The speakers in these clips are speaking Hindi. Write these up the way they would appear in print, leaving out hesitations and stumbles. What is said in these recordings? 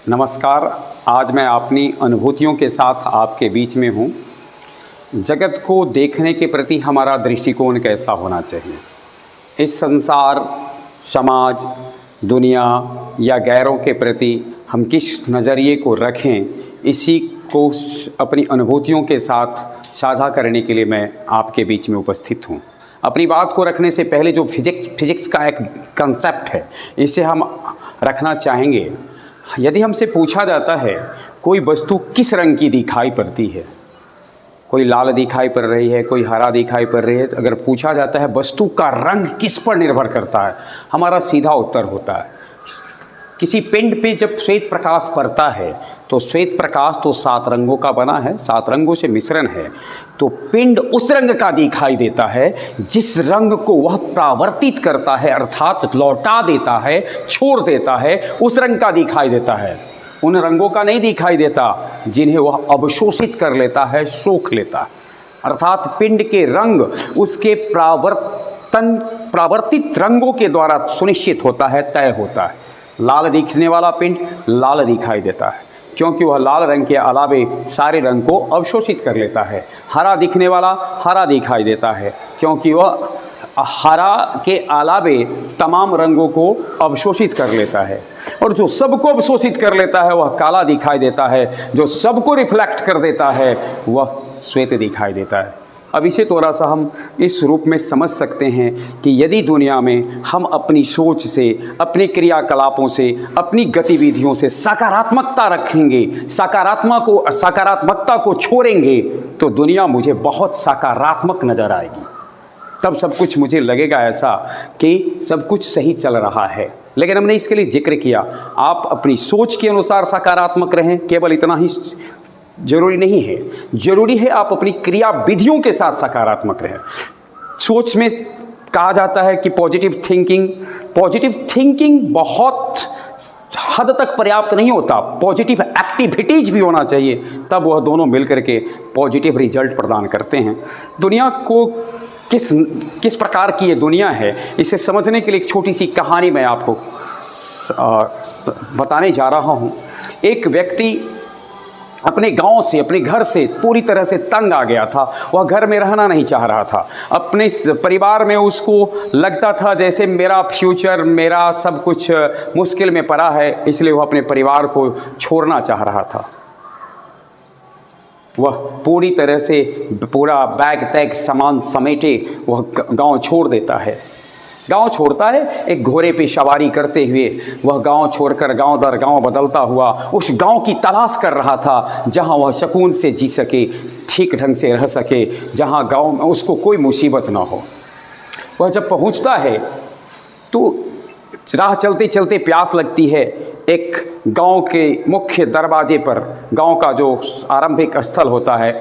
नमस्कार। आज मैं अपनी अनुभूतियों के साथ आपके बीच में हूँ। जगत को देखने के प्रति हमारा दृष्टिकोण कैसा होना चाहिए, इस संसार, समाज, दुनिया या गैरों के प्रति हम किस नज़रिए को रखें, इसी को अपनी अनुभूतियों के साथ साझा करने के लिए मैं आपके बीच में उपस्थित हूँ। अपनी बात को रखने से पहले जो फिजिक्स का एक कंसेप्ट है, इसे हम रखना चाहेंगे। यदि हमसे पूछा जाता है कोई वस्तु किस रंग की दिखाई पड़ती है, कोई लाल दिखाई पड़ रही है, कोई हरा दिखाई पड़ रही है, तो अगर पूछा जाता है वस्तु का रंग किस पर निर्भर करता है, हमारा सीधा उत्तर होता है किसी पिंड पे जब श्वेत प्रकाश पड़ता है तो श्वेत प्रकाश तो 7 रंगों का बना है, 7 रंगों से मिश्रण है, तो पिंड उस रंग का दिखाई देता है जिस रंग को वह परावर्तित करता है, अर्थात लौटा देता है, छोड़ देता है, उस रंग का दिखाई देता है। उन रंगों का नहीं दिखाई देता जिन्हें वह अवशोषित कर लेता है, सोख लेता है। अर्थात पिंड के रंग उसके परावर्तित रंगों के द्वारा सुनिश्चित होता है, तय होता है। लाल दिखने वाला पिंड लाल दिखाई देता है क्योंकि वह लाल रंग के अलावे सारे रंग को अवशोषित कर लेता है। हरा दिखने वाला हरा दिखाई देता है क्योंकि वह हरा के अलावे तमाम रंगों को अवशोषित कर लेता है। और जो सबको अवशोषित कर लेता है वह काला दिखाई देता है, जो सबको रिफ्लेक्ट कर देता है वह श्वेत दिखाई देता है। अब इसे थोड़ा सा हम इस रूप में समझ सकते हैं कि यदि दुनिया में हम अपनी सोच से, अपने क्रियाकलापों से, अपनी गतिविधियों से सकारात्मकता रखेंगे, सकारात्मकता को छोड़ेंगे, तो दुनिया मुझे बहुत सकारात्मक नज़र आएगी। तब सब कुछ मुझे लगेगा ऐसा कि सब कुछ सही चल रहा है। लेकिन हमने इसके लिए जिक्र किया, आप अपनी सोच के अनुसार सकारात्मक रहें, केवल इतना ही जरूरी नहीं है, जरूरी है आप अपनी क्रिया विधियों के साथ सकारात्मक रहें। सोच में कहा जाता है कि पॉजिटिव थिंकिंग बहुत हद तक पर्याप्त नहीं होता, पॉजिटिव एक्टिविटीज भी होना चाहिए, तब वह दोनों मिलकर के पॉजिटिव रिजल्ट प्रदान करते हैं। दुनिया को किस प्रकार की ये दुनिया है, इसे समझने के लिए एक छोटी सी कहानी मैं आपको बताने जा रहा हूँ। एक व्यक्ति अपने गांव से, अपने घर से पूरी तरह से तंग आ गया था। वह घर में रहना नहीं चाह रहा था। अपने परिवार में उसको लगता था जैसे मेरा फ्यूचर, मेरा सब कुछ मुश्किल में पड़ा है, इसलिए वह अपने परिवार को छोड़ना चाह रहा था। वह पूरी तरह से पूरा बैग तैग सामान समेटे वह गांव छोड़ देता है। गांव छोड़ता है, एक घोड़े पे सवारी करते हुए वह गांव छोड़कर गांव दर गांव बदलता हुआ उस गांव की तलाश कर रहा था जहां वह सुकून से जी सके, ठीक ढंग से रह सके, जहां गांव में उसको कोई मुसीबत ना हो। वह जब पहुंचता है तो राह चलते चलते प्यास लगती है। एक गांव के मुख्य दरवाजे पर, गांव का जो आरंभिक स्थल होता है,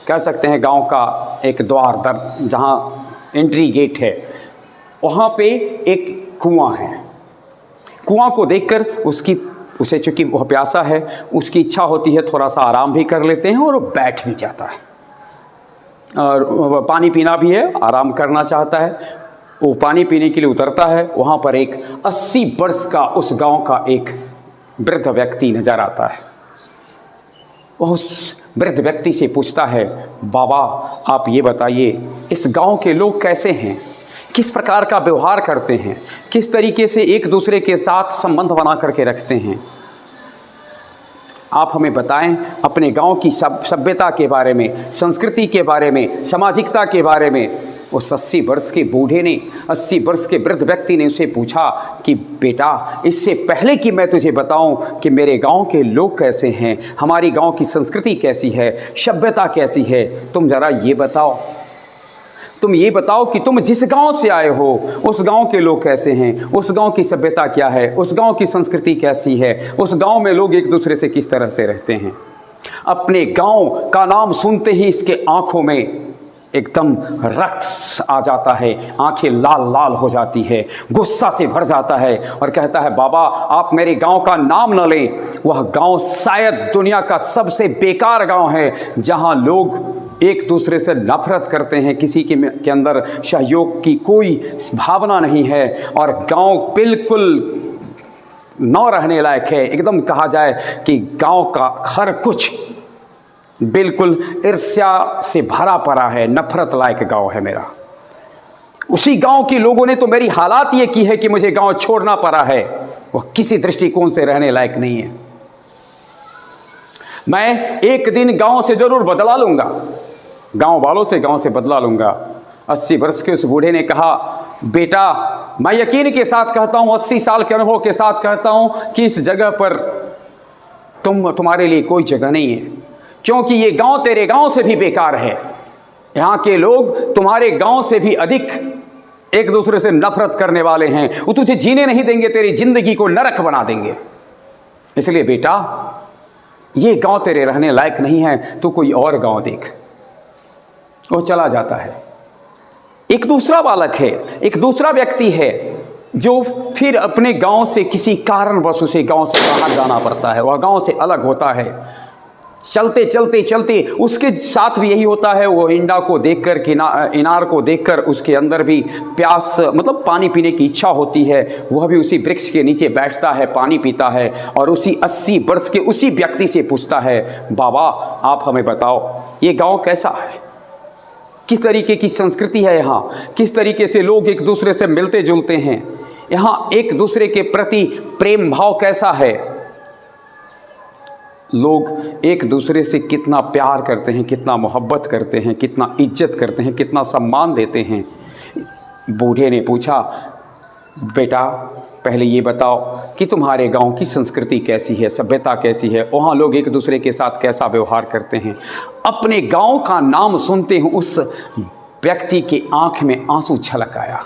कह सकते हैं गांव का एक द्वार, जहां एंट्री गेट है, वहाँ पे एक कुआं है। कुआं को देखकर उसे चूँकि वह प्यासा है, उसकी इच्छा होती है थोड़ा सा आराम भी कर लेते हैं और वो बैठ भी जाता है और पानी पीना भी है, आराम करना चाहता है। वो पानी पीने के लिए उतरता है। वहाँ पर एक 80 वर्ष का उस गांव का एक वृद्ध व्यक्ति नज़र आता है। वह उस वृद्ध व्यक्ति से पूछता है, बाबा आप ये बताइए इस गांव के लोग कैसे हैं, किस प्रकार का व्यवहार करते हैं, किस तरीके से एक दूसरे के साथ संबंध बना करके रखते हैं, आप हमें बताएं अपने गांव की सभ्यता के बारे में, संस्कृति के बारे में, सामाजिकता के बारे में। उस 80 वर्ष के बूढ़े ने, 80 वर्ष के वृद्ध व्यक्ति ने उसे पूछा कि बेटा, इससे पहले कि मैं तुझे बताऊं कि मेरे गांव के लोग कैसे हैं, हमारी गांव की संस्कृति कैसी है, सभ्यता कैसी है, तुम जरा ये बताओ कि तुम जिस गांव से आए हो उस गांव के लोग कैसे हैं, उस गांव की सभ्यता क्या है, उस गांव की संस्कृति कैसी है, उस गांव में लोग एक दूसरे से किस तरह से रहते हैं। अपने गांव का नाम सुनते ही इसके आंखों में एकदम रक्त आ जाता है, आंखें लाल लाल हो जाती है, गुस्सा से भर जाता है और कहता है, बाबा आप मेरे गांव का नाम न लें, वह गांव शायद दुनिया का सबसे बेकार गांव है, जहां लोग एक दूसरे से नफरत करते हैं, किसी के अंदर सहयोग की कोई भावना नहीं है और गांव बिल्कुल न रहने लायक है। एकदम कहा जाए कि गांव का हर कुछ बिल्कुल ईर्ष्या से भरा पड़ा है, नफरत लायक गांव है मेरा। उसी गांव के लोगों ने तो मेरी हालात ये की है कि मुझे गांव छोड़ना पड़ा है, वह किसी दृष्टिकोण से रहने लायक नहीं है। मैं एक दिन गांव से जरूर बदला लूंगा, गांव वालों से गांव से बदला लूंगा। 80 वर्ष के उस बूढ़े ने कहा, बेटा मैं यकीन के साथ कहता हूं, 80 साल के अनुभव के साथ कहता हूं कि इस जगह पर तुम्हारे लिए कोई जगह नहीं है, क्योंकि ये गांव तेरे गांव से भी बेकार है। यहाँ के लोग तुम्हारे गांव से भी अधिक एक दूसरे से नफरत करने वाले हैं, वो तुझे जीने नहीं देंगे, तेरी जिंदगी को नरक बना देंगे। इसलिए बेटा ये गांव तेरे रहने लायक नहीं है, तू कोई और गांव देख। वो चला जाता है। एक दूसरा बालक है, एक दूसरा व्यक्ति है जो फिर अपने गांव से किसी कारणवश उसे गांव से बाहर जाना पड़ता है, वह गांव से अलग होता है। चलते चलते चलते उसके साथ भी यही होता है। वो इंडा को देखकर, इनार को देखकर उसके अंदर भी प्यास मतलब पानी पीने की इच्छा होती है। वह भी उसी वृक्ष के नीचे बैठता है, पानी पीता है और उसी 80 वर्ष के उसी व्यक्ति से पूछता है, बाबा आप हमें बताओ ये गांव कैसा है, किस तरीके की संस्कृति है यहाँ, किस तरीके से लोग एक दूसरे से मिलते जुलते हैं, यहाँ एक दूसरे के प्रति प्रेम भाव कैसा है, लोग एक दूसरे से कितना प्यार करते हैं, कितना मोहब्बत करते हैं, कितना इज्जत करते हैं, कितना सम्मान देते हैं। बूढ़े ने पूछा, बेटा पहले ये बताओ कि तुम्हारे गांव की संस्कृति कैसी है, सभ्यता कैसी है, वहाँ लोग एक दूसरे के साथ कैसा व्यवहार करते हैं। अपने गांव का नाम सुनते ही उस व्यक्ति की आंख में आंसू छलक आया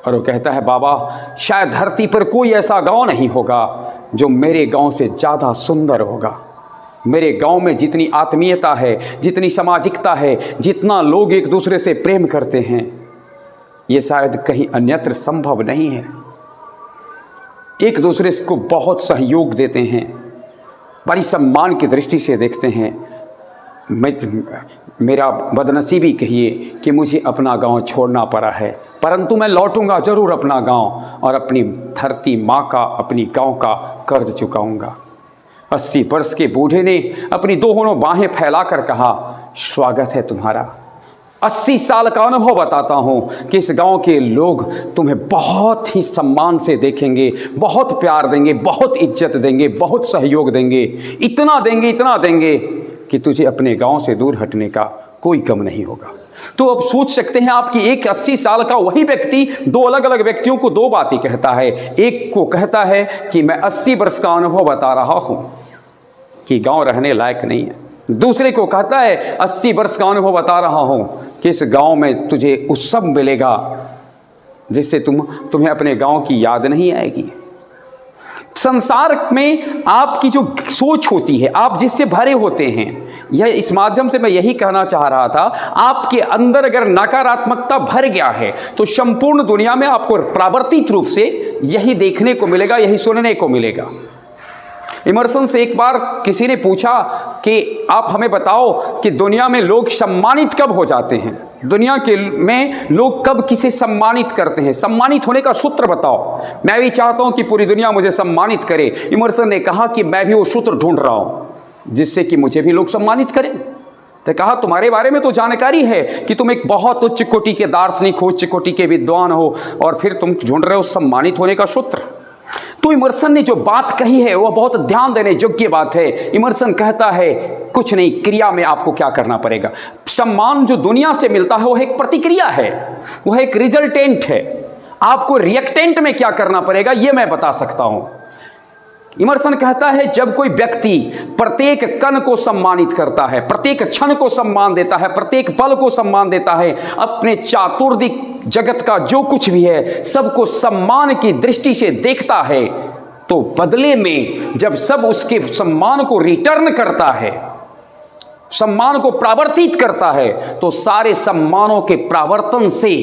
और वो कहता है, बाबा शायद धरती पर कोई ऐसा गांव नहीं होगा जो मेरे गांव से ज़्यादा सुंदर होगा। मेरे गांव में जितनी आत्मीयता है, जितनी सामाजिकता है, जितना लोग एक दूसरे से प्रेम करते हैं, ये शायद कहीं अन्यत्र संभव नहीं है। एक दूसरे को बहुत सहयोग देते हैं, बड़ी सम्मान की दृष्टि से देखते हैं। मेरा बदनसीबी कहिए कि मुझे अपना गांव छोड़ना पड़ा है, परंतु मैं लौटूंगा जरूर अपना गांव और अपनी धरती माँ का, अपनी गांव का कर्ज चुकाऊंगा। 80 वर्ष के बूढ़े ने अपनी दोनों बाहें फैलाकर कहा, स्वागत है तुम्हारा। 80 साल का अनुभव बताता हूँ कि इस गांव के लोग तुम्हें बहुत ही सम्मान से देखेंगे, बहुत प्यार देंगे, बहुत इज्जत देंगे, बहुत सहयोग देंगे, इतना देंगे कि तुझे अपने गांव से दूर हटने का कोई गम नहीं होगा। तो अब सोच सकते हैं आप कि एक 80 साल का वही व्यक्ति दो अलग अलग व्यक्तियों को दो बातें कहता है। एक को कहता है कि मैं 80 वर्ष का अनुभव बता रहा हूं कि गांव रहने लायक नहीं है। दूसरे को कहता है 80 वर्ष का अनुभव बता रहा हूं कि इस गांव में तुझे उत्सव मिलेगा जिससे तुम्हें अपने गांव की याद नहीं आएगी। संसार में आपकी जो सोच होती है, आप जिससे भरे होते हैं, यह इस माध्यम से मैं यही कहना चाह रहा था, आपके अंदर अगर नकारात्मकता भर गया है तो संपूर्ण दुनिया में आपको प्रावर्तित रूप से यही देखने को मिलेगा, यही सुनने को मिलेगा। इमर्सन से एक बार किसी ने पूछा कि आप हमें बताओ कि दुनिया में लोग सम्मानित कब हो जाते हैं, दुनिया के में लोग कब किसे सम्मानित करते हैं, सम्मानित होने का सूत्र बताओ। मैं भी चाहता हूं कि पूरी दुनिया मुझे सम्मानित करे। इमर्सन ने कहा कि मैं भी वो सूत्र ढूंढ रहा हूं जिससे कि मुझे भी लोग सम्मानित करें। तो कहा तुम्हारे बारे में तो जानकारी है कि तुम एक बहुत उच्च कोटि के दार्शनिक हो, उच्च कोटि के विद्वान हो, और फिर तुम ढूंढ रहे हो सम्मानित होने का सूत्र। तो इमर्सन ने जो बात कही है वह बहुत ध्यान देने योग्य बात है। इमर्सन कहता है कुछ नहीं, क्रिया में आपको क्या करना पड़ेगा। सम्मान जो दुनिया से मिलता है वह एक प्रतिक्रिया है, वह एक रिजल्टेंट है। आपको रिएक्टेंट में क्या करना पड़ेगा यह मैं बता सकता हूं। इमर्सन कहता है जब कोई व्यक्ति प्रत्येक कण को सम्मानित करता है, प्रत्येक क्षण को सम्मान देता है, प्रत्येक पल को सम्मान देता है, अपने चातुर्दिक जगत का जो कुछ भी है सबको सम्मान की दृष्टि से देखता है, तो बदले में जब सब उसके सम्मान को रिटर्न करता है, सम्मान को प्रावर्तित करता है, तो सारे सम्मानों के प्रावर्तन से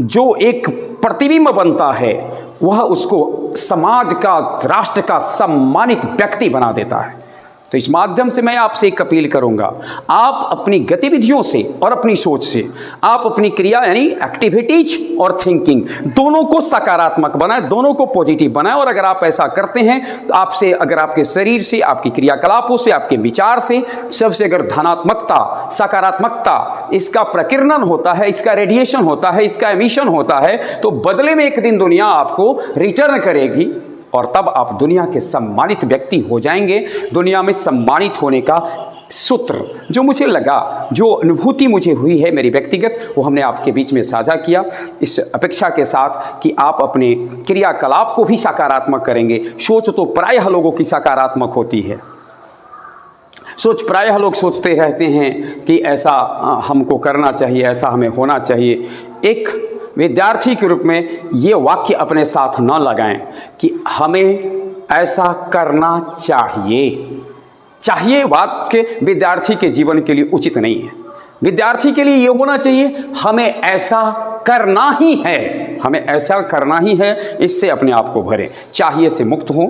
जो एक प्रतिबिंब बनता है वह उसको समाज का, राष्ट्र का सम्मानित व्यक्ति बना देता है। तो इस माध्यम से मैं आपसे एक अपील करूंगा, आप अपनी गतिविधियों से और अपनी सोच से आप अपनी क्रिया यानी एक्टिविटीज और थिंकिंग दोनों को सकारात्मक बनाएं, दोनों को पॉजिटिव बनाएं। और अगर आप ऐसा करते हैं तो आपसे, अगर आपके शरीर से, आपकी क्रियाकलापों से, आपके विचार से सबसे अगर धनात्मकता, सकारात्मकता इसका प्रकीर्णन होता है, इसका रेडिएशन होता है, इसका एमिशन होता है, तो बदले में एक दिन दुनिया आपको रिटर्न करेगी और तब आप दुनिया के सम्मानित व्यक्ति हो जाएंगे। दुनिया में सम्मानित होने का सूत्र जो मुझे लगा, जो अनुभूति मुझे हुई है मेरी व्यक्तिगत, वो हमने आपके बीच में साझा किया, इस अपेक्षा के साथ कि आप अपने क्रियाकलाप को भी सकारात्मक करेंगे। सोच तो प्रायः लोगों की सकारात्मक होती है, सोच प्रायः लोग सोचते रहते हैं कि ऐसा हमको करना चाहिए, ऐसा हमें होना चाहिए। एक विद्यार्थी के रूप में ये वाक्य अपने साथ न लगाएं कि हमें ऐसा करना चाहिए वाक्य विद्यार्थी के जीवन के लिए उचित नहीं है। विद्यार्थी के लिए ये होना चाहिए हमें ऐसा करना ही है, हमें ऐसा करना ही है। इससे अपने आप को भरें, चाहिए से मुक्त हों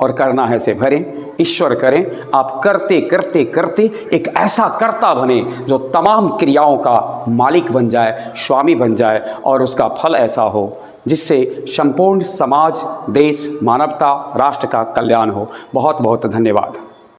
और करना है से भरें। ईश्वर करें आप करते करते करते एक ऐसा कर्ता बने जो तमाम क्रियाओं का मालिक बन जाए, स्वामी बन जाए, और उसका फल ऐसा हो जिससे संपूर्ण समाज, देश, मानवता, राष्ट्र का कल्याण हो। बहुत बहुत धन्यवाद।